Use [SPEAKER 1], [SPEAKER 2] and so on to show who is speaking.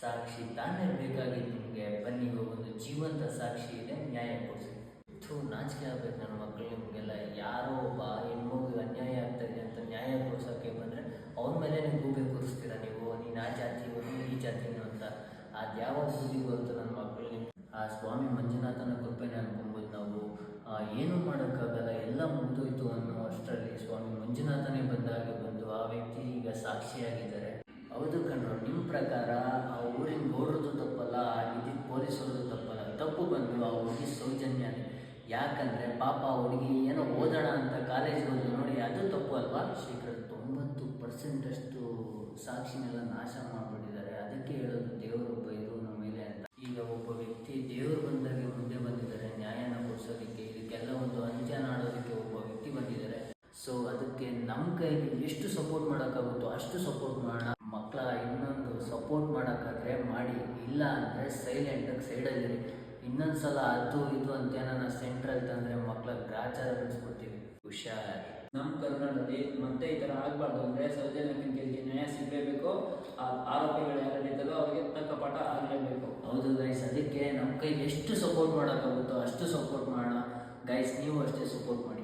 [SPEAKER 1] ಸಾಕ್ಷಿ ತಾನೇ ಬೇಕಾಗಿತ್ತು ನಿಮಗೆ. ಬನ್ನಿ, ಒಂದು ಜೀವಂತ ಸಾಕ್ಷಿ ಇದೆ, ನ್ಯಾಯ ಕೊಡಿಸಿ. ನಾಚಿಕೆ ಆಗ್ಬೇಕು ನನ್ನ ಮಕ್ಕಳು. ನಿಮಗೆಲ್ಲ ಯಾರೋ ಒಬ್ಬ ಹೆಣ್ಮಗು ಅನ್ಯಾಯ ಆಗ್ತಾ ಇದೆ ಅಂತ ನ್ಯಾಯ ಕೊಡ್ಸೋಕ್ಕೆ ಬಂದರೆ ಅವ್ರ ಮೇಲೆ ಗೂಬೆ ಕೂರಿಸ್ತೀರ ನೀವು. ನೀನು ಆ ಜಾತಿ, ಈ ಜಾತಿನು ಅಂತ. ಅದು ಯಾವಾಗ ಬುದ್ಧಿ ಬರುತ್ತೋ ನನ್ನ ಮಕ್ಕಳು. ಆ ಸ್ವಾಮಿ ಮಂಜುನಾಥನ ಕೃಪೆನೇ ಅನ್ಕೊಬೋದು ನಾವು. ಏನೂ ಮಾಡೋಕ್ಕಾಗಲ್ಲ, ಎಲ್ಲ ಮುಗಿದೋಯ್ತು ಅನ್ನೋ ಅಷ್ಟರಲ್ಲಿ ಸ್ವಾಮಿ ಮಂಜುನಾಥನೇ ಬಂದು ಆ ವ್ಯಕ್ತಿ ಈಗ ಸಾಕ್ಷಿಯಾಗಿದ್ದಾರೆ. ಹೌದು ಕಣ್ರು, ನಿಮ್ಮ ಪ್ರಕಾರ ಆ ಊರಿನ ಗೌಡ್ರದ್ದು ತಪ್ಪಲ್ಲ, ಆ ವಿದ್ಯುತ್ ಪೊಲೀಸರದ್ದು ತಪ್ಪಲ್ಲ. ತಪ್ಪು ಬಂದು ಆ ಹುಡುಗಿ ಸೌಜನ್ಯನೇ. ಯಾಕಂದರೆ ಪಾಪ ಆ ಹುಡುಗಿ ಏನೋ ಓದೋಣ ಅಂತ ಕಾಲೇಜ್ಗೆ ಹೋದ್ರು ನೋಡಿ, ಅದು ತಪ್ಪು ಅಲ್ವಾ? ಶೇಖರ್ 90% ಸಾಕ್ಷಿನೆಲ್ಲ ನಾಶ ಮಾಡಿಬಿಟ್ಟಿದ್ದಾರೆ. ಅದಕ್ಕೆ ಹೇಳೋದು ದೇವರು ಬೈರು ನಮ್ಮ ಮೇಲೆ ಅಂತ. ಈಗ ಒಬ್ಬ ವ್ಯಕ್ತಿ ದೇವರು ಬಂದಾಗೆ ಮುಂದೆ ಬಂದಿದ್ದಾರೆ ನ್ಯಾಯನ ಕೊಡಿಸೋದಕ್ಕೆ. ಇದಕ್ಕೆಲ್ಲ ಒಂದು ಅಂತ್ಯ ನಾಡೋದಕ್ಕೆ ಒಬ್ಬ ವ್ಯಕ್ತಿ ಬಂದಿದ್ದಾರೆ. ಸೊ ಅದಕ್ಕೆ ನಮ್ಮ ಕೈಗೆ ಎಷ್ಟು ಸಪೋರ್ಟ್ ಮಾಡೋಕ್ಕಾಗುತ್ತೋ ಅಷ್ಟು ಸಪೋರ್ಟ್ ಮಾಡೋಣ. ಮಕ್ಕಳ ಇನ್ನೊಂದು ಸಪೋರ್ಟ್ ಮಾಡೋಕ್ಕಾದ್ರೆ ಮಾಡಿ, ಇಲ್ಲ ಅಂದರೆ ಸೈಲೆಂಟಾಗಿ ಸೈಡಲ್ಲಿರಿ. ಇನ್ನೊಂದು ಸಲ ಅದು ಇದು ಅಂತ ನಾನು ಸೆಂಟ್ರಲ್ ತಂದರೆ ಮಕ್ಕಳ ಗ್ರಾಚಾರ ಬಿಡಿಸ್ಬಿಡ್ತೀವಿ. ಹುಷಾರ್.
[SPEAKER 2] ನಮ್ಮ ಕರ್ನಾಟಕದಲ್ಲಿ ಮತ್ತೆ ಈ ಥರ ಆಗಬಾರ್ದು ಅಂದರೆ ಸೌಜನ್ಯ ಕೇಳಿಗೆ ನ್ಯಾಯ ಸಿಗಲೇಬೇಕು. ಆರೋಪಿಗಳು ಯಾರಿದ್ದಾರೋ ಅವರಿಗೆ ತಕ್ಕ ಪಾಠ ಆಗಲೇಬೇಕು.
[SPEAKER 1] ಹೌದು ಗೈಸ್, ಅದಕ್ಕೆ ನಮ್ಮ ಕೈಗೆ ಎಷ್ಟು ಸಪೋರ್ಟ್ ಮಾಡೋಕ್ಕಾಗುತ್ತೋ ಅಷ್ಟು ಸಪೋರ್ಟ್ ಮಾಡೋಣ ಗೈಸ್. ನೀವು ಅಷ್ಟೇ ಸಪೋರ್ಟ್ ಮಾಡಿ.